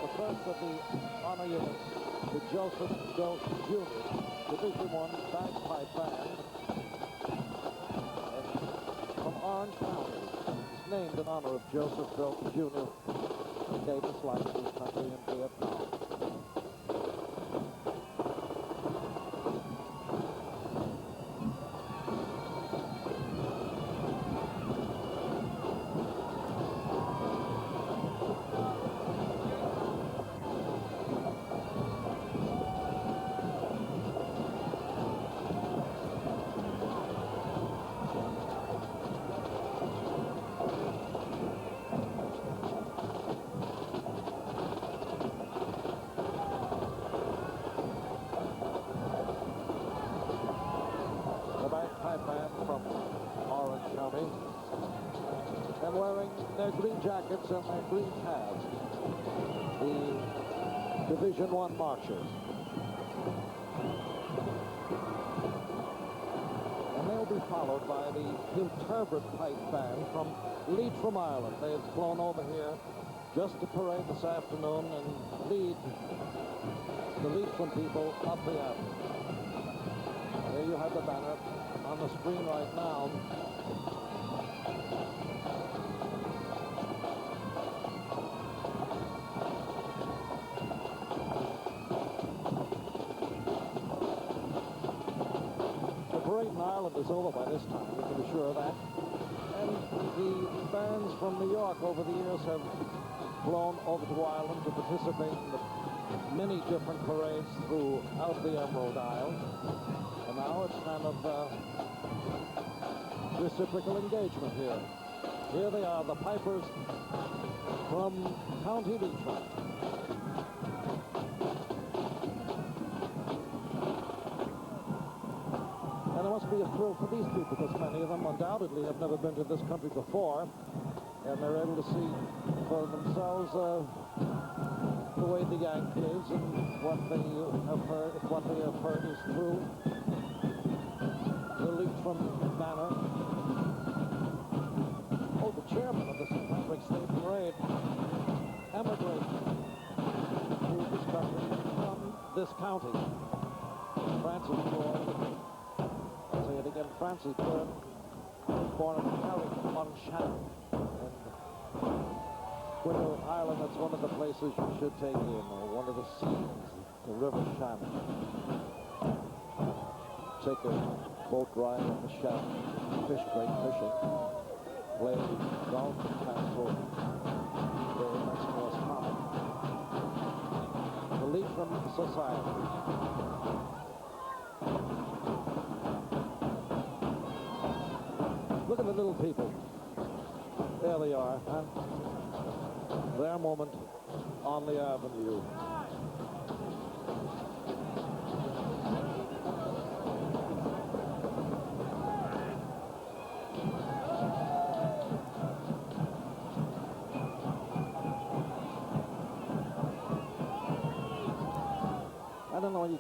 The first of the honor units, the Joseph Doak Jr. Division I Bagpipe Band from Orange County. It's named in honor of Joseph Doak Jr. Gave his life to his country in Vietnam. From Orange County, and wearing their green jackets and their green tabs, the Division I marchers. And they'll be followed by the Kilturbert Pipe Band from Leitrim, Ireland. They've flown over here just to parade this afternoon and lead the Leitrim people up the avenue. There you have the banner on the screen right now. The parade in Ireland is over by this time, you can be sure of that. And the bands from New York over the years have flown over to Ireland to participate in the many different parades throughout the Emerald Isle. And now it's kind of reciprocal engagement here. Here they are, the pipers from County Leitrim. And it must be a thrill for these people, because many of them undoubtedly have never been to this country before, and they're able to see for themselves the way the Yank lives, and what they have heard is through the Leitrim banner. Oh, the County. Francis born. I'll say it again. Francis Byrne was born in Carrick-on-Shannon. When you're in Ireland, that's one of the places you should take in, or one of the scenes, the River Shannon. Take a boat ride on the Shannon, fish great fishing, play golf and castle, very much more common. Relief from society. Look at the little people. There they are, huh? Their moment on the avenue. I don't know what you...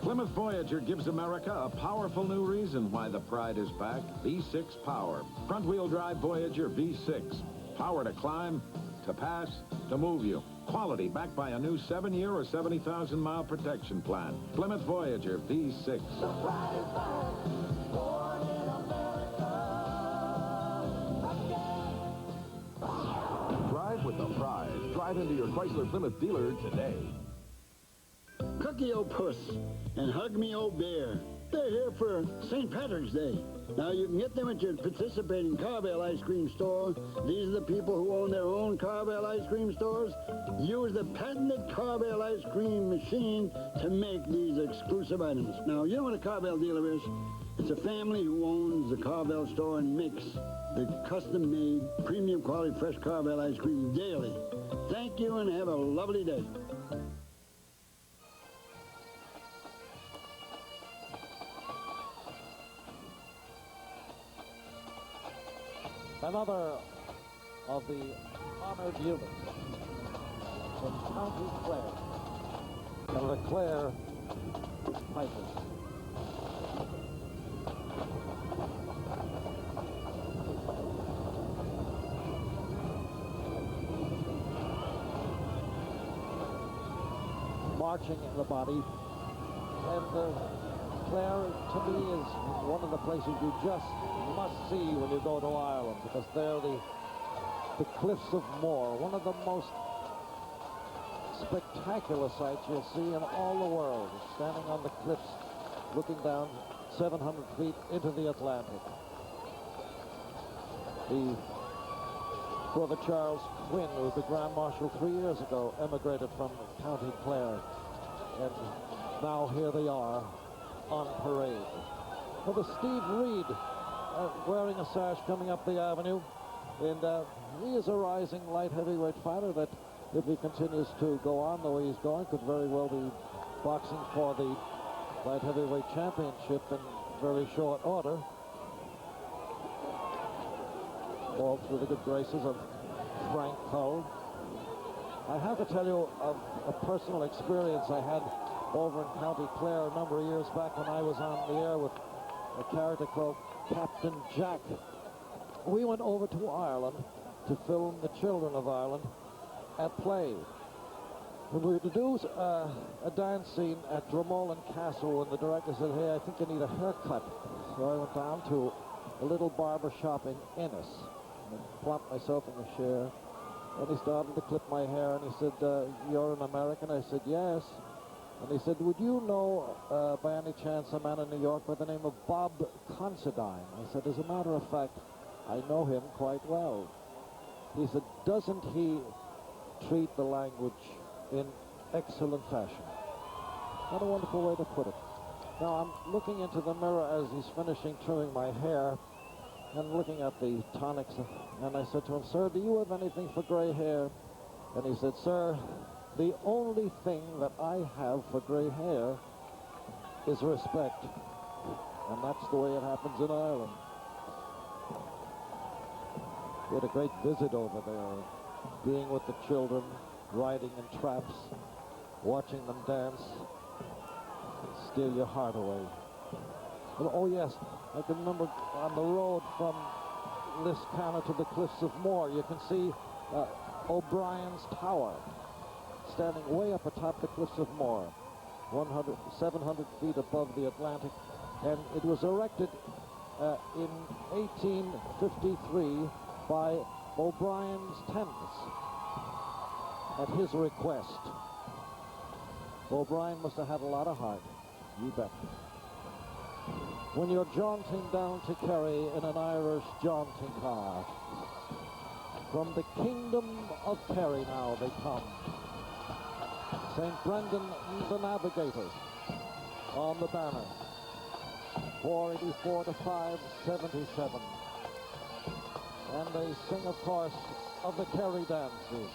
Plymouth Voyager gives America a powerful new reason why the Pride is back. V6 Power. Front-wheel drive Voyager V6. Power to climb, to pass, to move you. Quality backed by a new 7-year or 70,000-mile protection plan. Plymouth Voyager V6. Drive with the Pride. Drive into your Chrysler Plymouth dealer today. Cookie-O Puss and Hug-Me-O Bear. They're here for St. Patrick's Day. Now, you can get them at your participating Carvel ice cream store. These are the people who own their own Carvel ice cream stores. Use the patented Carvel ice cream machine to make these exclusive items. Now, you know what a Carvel dealer is? It's a family who owns the Carvel store and makes the custom-made, premium quality fresh Carvel ice cream daily. Thank you and have a lovely day. Another of the honored units from County Clare, the Clare Pipers. Marching in the body, and Clare, to me, is one of the places you just must see when you go to Ireland, because they're the Cliffs of Moher, one of the most spectacular sights you'll see in all the world, standing on the cliffs, looking down 700 feet into the Atlantic. The brother Charles Quinn, who was the Grand Marshal 3 years ago, emigrated from County Clare, and now here they are on parade. For the Steve Reed, wearing a sash coming up the avenue, and he is a rising light heavyweight fighter that, if he continues to go on the way he's going, could very well be boxing for the light heavyweight championship in very short order. All through the good graces of Frank Cole. I have to tell you of a personal experience I had over in County Clare a number of years back when I was on the air with a character called Captain Jack. We went over to Ireland to film The Children of Ireland at play. And we were to do a dance scene at Dromoland Castle, and the director said, "Hey, I think I need a haircut." So I went down to a little barber shop in Ennis and plopped myself in the chair, and he started to clip my hair, and he said, "You're an American?" I said, "Yes." And he said, "Would you know, by any chance, a man in New York by the name of Bob Considine?" I said, "As a matter of fact, I know him quite well." He said, "Doesn't he treat the language in excellent fashion?" What a wonderful way to put it. Now, I'm looking into the mirror as he's finishing trimming my hair, and looking at the tonics, and I said to him, "Sir, do you have anything for gray hair?" And he said, "Sir, the only thing that I have for gray hair is respect." And that's the way it happens in Ireland. We had a great visit over there, being with the children, riding in traps, watching them dance, steal your heart away. Oh yes, I can remember on the road from Liscannor to the Cliffs of Moher, you can see O'Brien's Tower standing way up atop the Cliffs of Moher, 700 feet above the Atlantic, and it was erected in 1853 by O'Brien's tenants at his request. O'Brien must have had a lot of heart, you bet. When you're jaunting down to Kerry in an Irish jaunting car, from the kingdom of Kerry now they come. St. Brendan the Navigator on the banner. 484 to 577. And they sing, of course, of the Kerry dances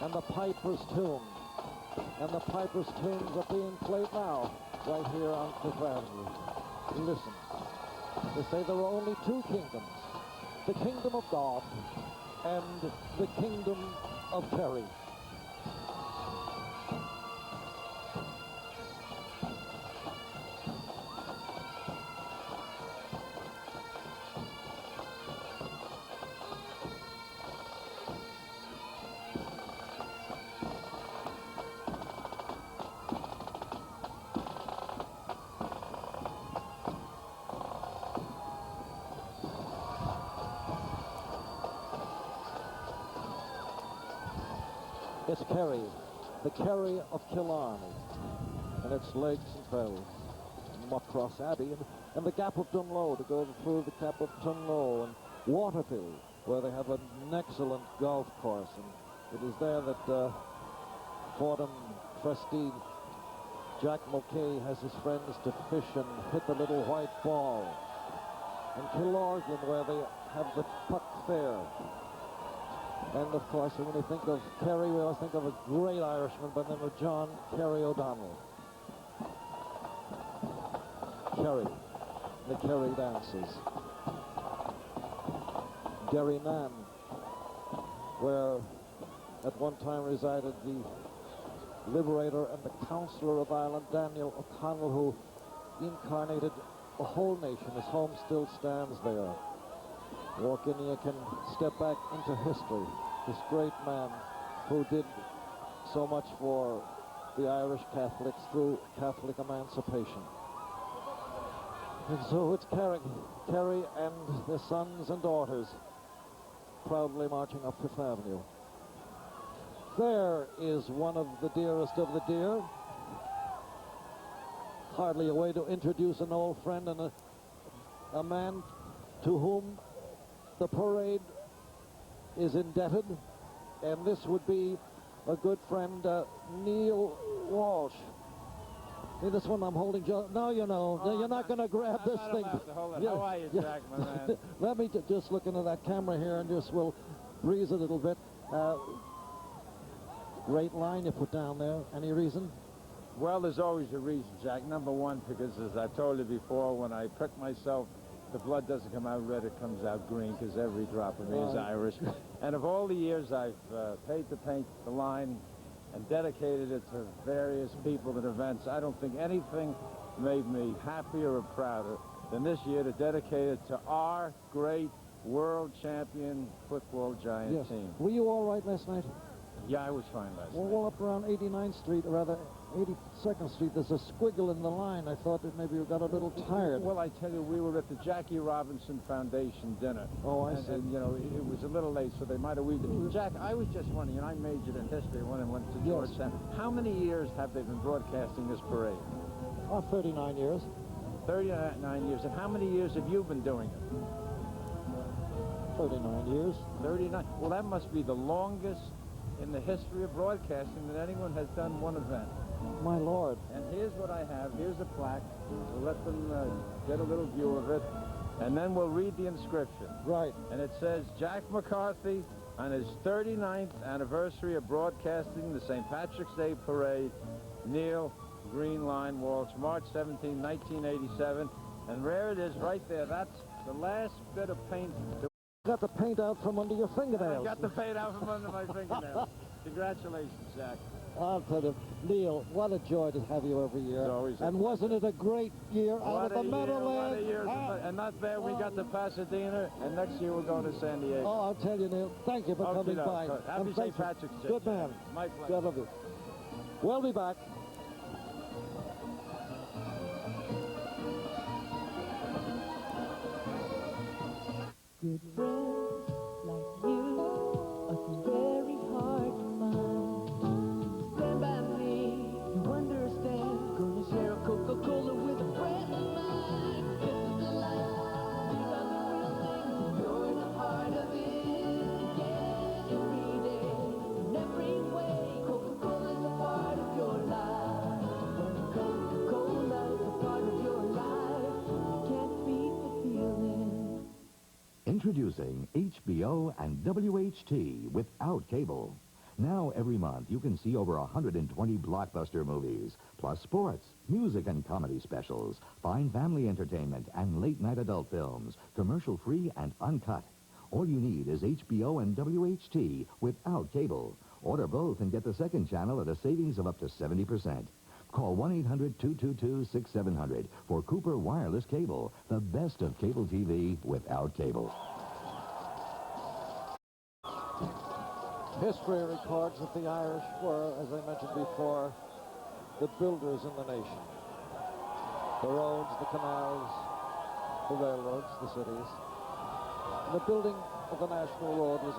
and the Piper's Tune. And the Piper's Tunes are being played now right here on Fifth Avenue. Listen, they say there are only two kingdoms, the kingdom of God and the kingdom of Kerry. It's Kerry, the Kerry of Killarney, and its lakes and fells, Muckcross Abbey, and the Gap of Dunlow to go through the Gap of Dunlow, and Waterville, where they have an excellent golf course, and it is there that Fordham trustee Jack Mulcahy has his friends to fish and hit the little white ball, and Killorglin, where they have the Puck Fair. And, of course, when we think of Kerry, we always think of a great Irishman by the name of John Kerry O'Donnell. Kerry, the Kerry dances. Derryman, where at one time resided the liberator and the councillor of Ireland, Daniel O'Connell, who incarnated a whole nation. His home still stands there. Walk in, you can step back into history. This great man who did so much for the Irish Catholics through Catholic emancipation. And so it's Kerry and their sons and daughters proudly marching up Fifth Avenue. There is one of the dearest of the dear. Hardly a way to introduce an old friend and a man to whom the parade is indebted, and this would be a good friend, Neil Walsh. See this one I'm holding? No, you know, you're not going to grab this thing. How are you, Jack, my man? Let me just look into that camera here and just we'll breeze a little bit. Great line you put down there. Any reason? Well, there's always a reason, Jack. Number one, because as I've told you before, when I prick myself, the blood doesn't come out red, it comes out green, because every drop of me is Irish. And of all the years I've paid to paint the line and dedicated it to various people and events, I don't think anything made me happier or prouder than this year to dedicate it to our great world champion football giant team. Were you all right last night? Yeah, I was fine last night. Well, up around 89th Street, or rather 82nd Street, there's a squiggle in the line. I thought that maybe you got a little tired. Well, I tell you, we were at the Jackie Robinson Foundation dinner. Oh, I see. And, you know, it was a little late, so they might have weeded. Jack, I was just wondering, and I majored in history when I went to Georgetown. How many years have they been broadcasting this parade? 39 years. 39 years. And how many years have you been doing it? 39 years. 39. Well, that must be the longest in the history of broadcasting that anyone has done one event. My Lord. And here's what I have. Here's a plaque. We'll let them get a little view of it. and then we'll read the inscription. Right. And it says, Jack McCarthy, on his 39th anniversary of broadcasting the St. Patrick's Day Parade, Neil, Green Line, Walsh, March 17, 1987. And there it is right there. That's the last bit of paint. Got the paint out from under your fingernails. I got the paint out from under my fingernails. Congratulations, Jack. I'll tell you, Neil, what a joy to have you every year. And wasn't it a great year out of the Meadowlands? What a year. And not bad, we got to Pasadena, and next year we're going to San Diego. Oh, I'll tell you, Neil, thank you for coming by. Happy St. Patrick's Day. Good man. My pleasure. God love you. We'll be back. Good friends like you are so very hard to find. Stand by me, you understand. Gonna share a Coca-Cola with a friend of mine. This is the life, these are the real things. You're in the heart of it, yeah. Every day, in every way, Coca-Cola is a part of your life. When Coca-Cola is a part of your life, you can't beat the feeling. Introducing HBO and WHT without cable. Now every month you can see over 120 blockbuster movies, plus sports, music and comedy specials, fine family entertainment and late-night adult films, commercial-free and uncut. All you need is HBO and WHT without cable. Order both and get the second channel at a savings of up to 70%. Call 1-800-222-6700 for Cooper Wireless Cable, the best of cable TV without cable. History records that the Irish were, as I mentioned before, the builders in the nation. The roads, the canals, the railroads, the cities. And the building of the National Road was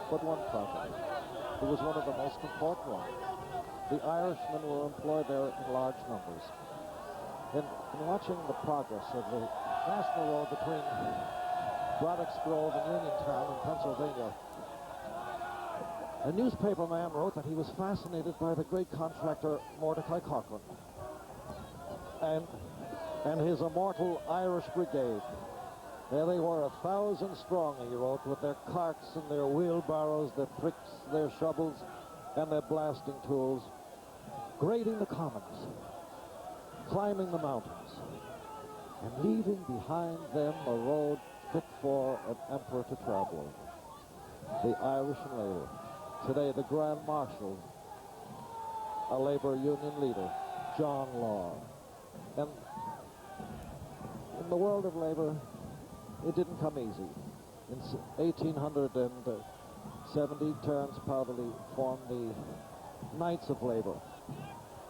but one project. It was one of the most important ones. The Irishmen were employed there in large numbers. In watching the progress of the National Road between Braddock's Grove and Uniontown in Pennsylvania, a newspaper man wrote that he was fascinated by the great contractor Mordecai Cochran and his immortal Irish Brigade. There they were, 1,000 strong, he wrote, with their carts and their wheelbarrows, their pricks, their shovels, and their blasting tools, grading the commons, climbing the mountains, and leaving behind them a road fit for an emperor to travel. The Irish and Labour. Today, the Grand Marshal, a labor union leader, John Law. And in the world of labor, it didn't come easy. In 1870, Terence Powderly formed the Knights of Labor.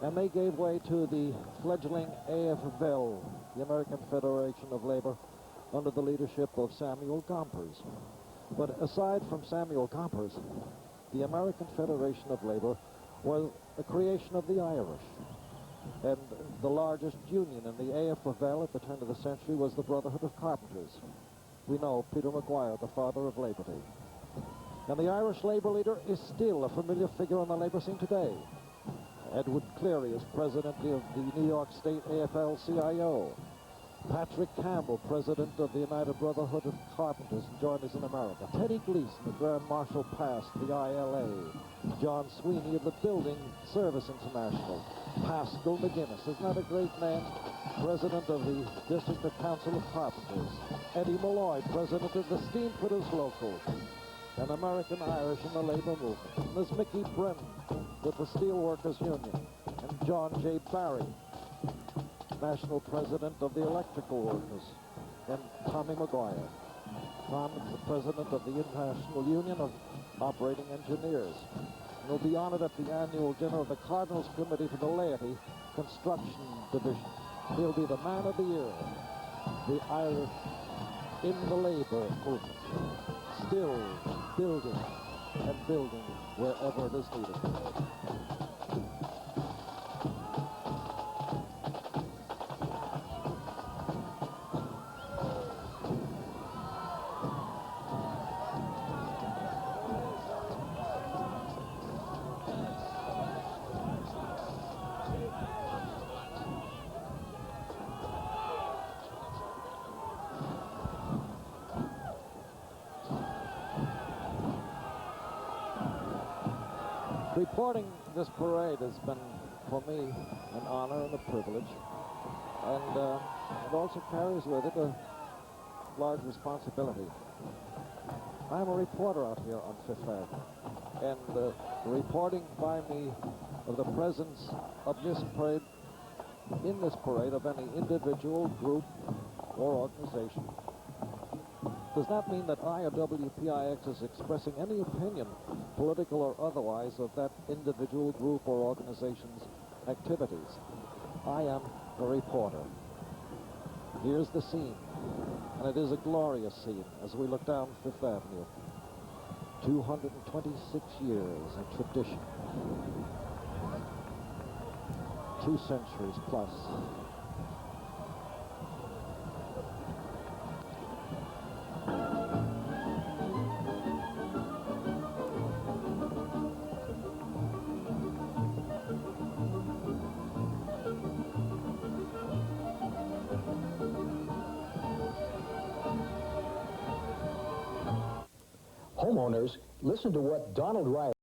And they gave way to the fledgling AFL, the American Federation of Labor, under the leadership of Samuel Gompers. But aside from Samuel Gompers, the American Federation of Labor was a creation of the Irish. And the largest union in the AFL at the turn of the century was the Brotherhood of Carpenters. We know Peter Maguire, the father of Labor Day. And the Irish labor leader is still a familiar figure on the labor scene today. Edward Cleary is president of the New York State AFL-CIO. Patrick Campbell, president of the United Brotherhood of Carpenters, joined us in America. Teddy Gleason, the Grand Marshal past the ILA. John Sweeney of the Building Service International. Pascal McGinnis, isn't that a great man? President of the District Council of Carpenters. Eddie Malloy, president of the Steam Fitters Local. An American Irish in the labor movement. And there's Mickey Brennan with the Steelworkers Union. And John J. Barry, national president of the Electrical Workers. And Tommy Maguire. Tom is the president of the International Union of Operating Engineers. And he'll be honored at the annual dinner of the Cardinals Committee for the Laity Construction Division. He'll be the man of the year. The Irish in the labor movement. Still building and building wherever it is needed. Reporting this parade has been, for me, an honor and a privilege. And it also carries with it a large responsibility. I'm a reporter out here on Fifth Avenue. And reporting by me of the presence of this parade, in this parade, of any individual, group, or organization, does not mean that I or WPIX is expressing any opinion, political or otherwise, of that individual, group, or organization's activities. I am a reporter. Here's the scene, and it is a glorious scene as we look down Fifth Avenue. 226 years in tradition. 2 centuries plus. Homeowners, listen to what Donald Riley